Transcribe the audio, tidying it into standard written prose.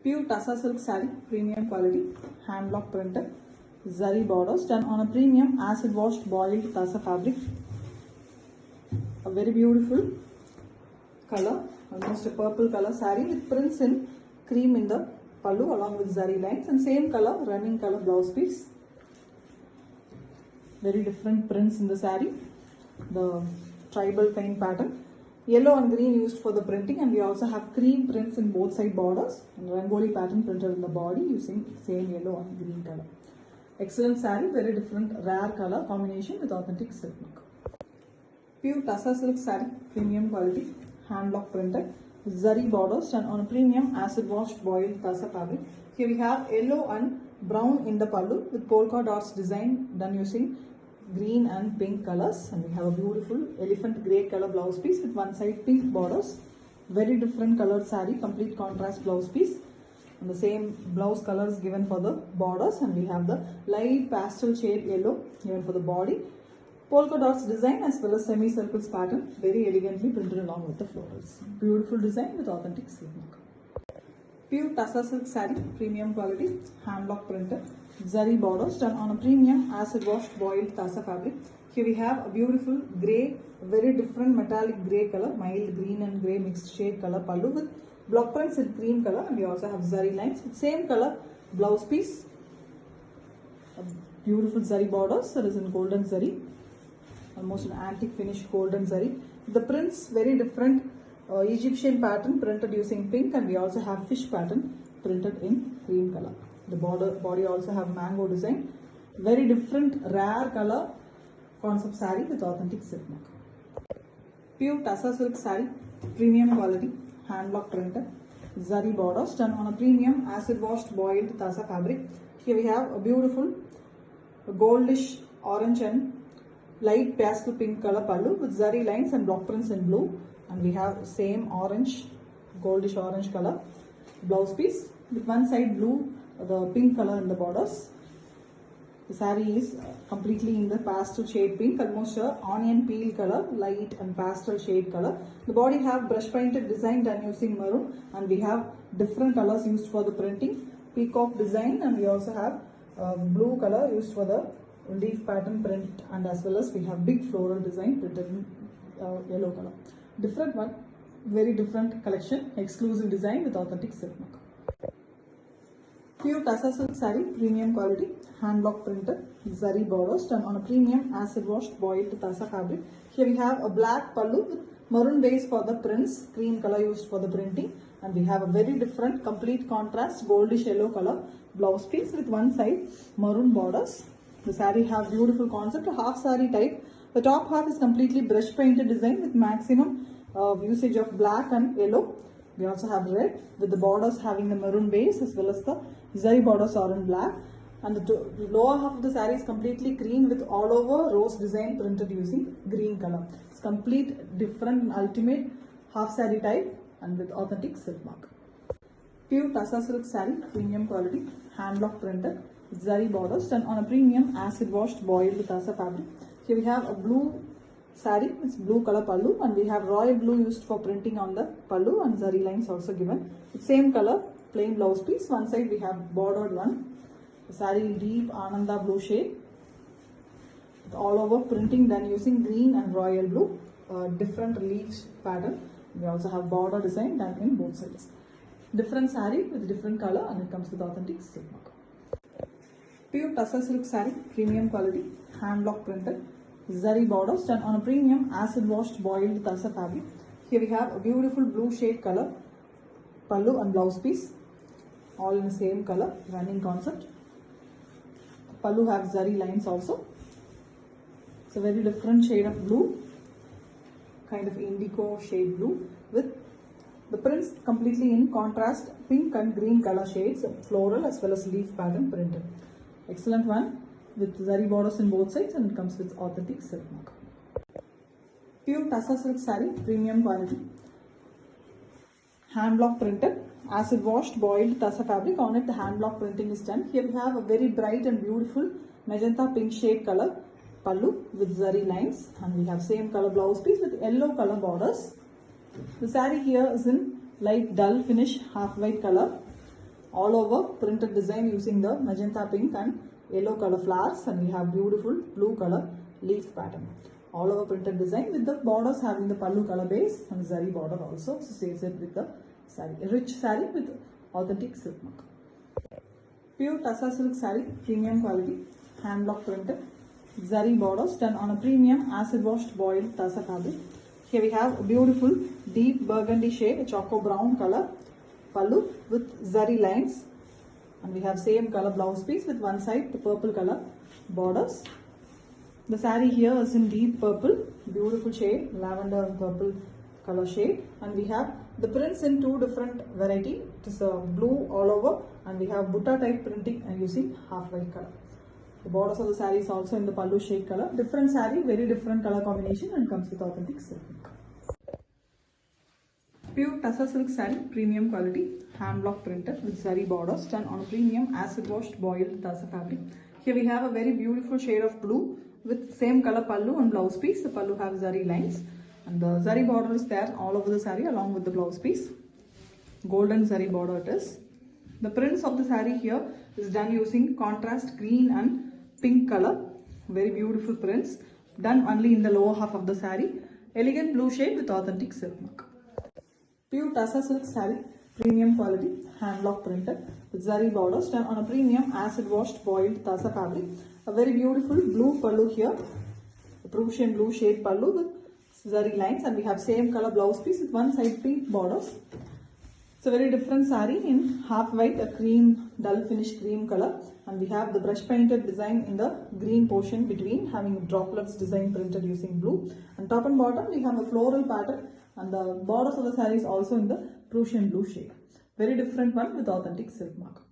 Pure Tassa silk saree, premium quality, hand block printed, zari borders done on a premium acid washed boiled Tassa fabric. A very beautiful color, almost a purple color saree with prints in cream in the pallu along with zari lines, and same color running color blouse piece. Very different prints in the saree. The tribal kind pattern. Yellow and green used for the printing, and we also have cream prints in both side borders and rangoli pattern printed in the body using same yellow and green color. Excellent saree, very different rare color combination with authentic silk work. Pure Tassa silk saree, premium quality, hand block printed, zari borders done on a premium acid washed boiled Tassa fabric. Here we have yellow and brown in the pallu with polka dots design done using green and pink colors, and we have a beautiful elephant grey color blouse piece with one side pink borders. Very different colored saree, complete contrast blouse piece, and the same blouse colors given for the borders, and we have the light pastel shade yellow given for the body. Polka dots design as well as semicircles pattern, very elegantly printed along with the florals. Beautiful design with authentic silk work. Pure Tassa silk saree, premium quality, hand block printed, zari borders done on a premium acid washed boiled Tassa fabric. Here we have a beautiful grey, very different metallic grey color, mild green and grey mixed shade color pallu with block prints in cream color, and we also have zari lines with same color blouse piece. A beautiful zari borders that is in golden zari, almost an antique finish golden zari. The prints very different. Egyptian pattern printed using pink, and we also have fish pattern printed in cream color. The body also have mango design. Very different rare color concept saree with authentic silk work. Pure Tassa silk saree, premium quality, hand block printed, zari borders done on a premium acid washed boiled Tassa fabric. Here we have a beautiful goldish orange and light pastel pink color pallu with zari lines and block prints in blue, and we have same orange, goldish orange color blouse piece with one side blue, the pink color in the borders. The saree is completely in the pastel shade pink, almost a onion peel color, light and pastel shade color. The body have brush painted design done using maroon, and we have different colors used for the printing, peacock design, and we also have blue color used for the leaf pattern print, and as well as we have big floral design printed in yellow color. Different one, very different collection, exclusive design with authentic silk work. Pure Tassa silk saree, premium quality, hand block printed, zari borders done on a premium acid washed boiled Tassa fabric. Here we have a black pallu with maroon base for the prints, cream color used for the printing, and we have a very different complete contrast goldish yellow color blouse piece with one side maroon borders. The saree have beautiful concept, a half saree type. The top half is completely brush painted design with maximum usage of black and yellow. We also have red with the borders having the maroon base as well as the zari borders are in black. And the lower half of the saree is completely cream with all over rose design printed using green color. It's complete different ultimate half saree type and with authentic silk mark. Pure Tassa silk saree, premium quality, hand block printed, zari borders done on a premium acid washed boiled Tassa fabric. Here we have a blue saree, it's blue color pallu, and we have royal blue used for printing on the pallu, and zari lines also given. With same color plain blouse piece, one side we have bordered one. The saree deep Ananda blue shade with all over printing done using green and royal blue, different leaves pattern. We also have border design done in both sides. Different saree with different color, and it comes with authentic silk mark. Pure Tassa silk saree, premium quality, hand block printed, zari borders done on a premium acid washed boiled Tassa fabric. Here we have a beautiful blue shade color pallu and blouse piece, all in the same color running concept. Pallu have zari lines also. It's a very different shade of blue, kind of indigo shade blue with the prints completely in contrast pink and green color shades, floral as well as leaf pattern printed. Excellent one with zari borders in both sides, and it comes with authentic silk mark. Pure Tassa silk saree, premium quality, hand block printed, acid washed boiled Tassa fabric. On it the hand block printing is done. Here we have a very bright and beautiful magenta pink shade color pallu with zari lines, and we have same color blouse piece with yellow color borders. The saree here is in light dull finish half white color all over printed design using the magenta pink and yellow color flowers, and we have beautiful blue color leaf pattern. All over printed design with the borders having the pallu color base and zari border also, so says it with the sari. A rich sari with authentic silk mark. Pure Tassa silk sari, premium quality, hand block printed, zari borders done on a premium acid washed boiled Tassa fabric. Here we have a beautiful deep burgundy shade, a choco brown color pallu with zari lines, and we have same color blouse piece with one side the purple color borders. The sari here is in deep purple, beautiful shade, lavender and purple color shade, and we have the prints in two different variety. It is a blue all over, and we have butta type printing and using half white color. The borders of the sari is also in the pallu shade color. Different sari, very different color combination, and comes with authentic silk. Pure Tassa silk sari, premium quality, hand block printed with zari borders done on a premium acid washed boiled Tassa fabric. Here we have a very beautiful shade of blue with same color pallu and blouse piece. The pallu have zari lines, and the zari border is there all over the sari along with the blouse piece. Golden zari border it is. The prints of the sari here is done using contrast green and pink color. Very beautiful prints done only in the lower half of the sari. Elegant blue shade with authentic silk mark. Pure Tassa silk sari, premium quality, hand block printed with zari borders done on a premium acid washed boiled Tassa fabric. A very beautiful blue pallu here, a Prussian blue shade pallu with zari lines, and we have same color blouse piece with one side pink borders. It's a very different sari in half white, a cream, dull finish cream color, and we have the brush painted design in the green portion between, having droplets design printed using blue, and top and bottom we have a floral pattern, and the borders of the sari is also in the Prussian blue shade. Very different one with authentic silk mark.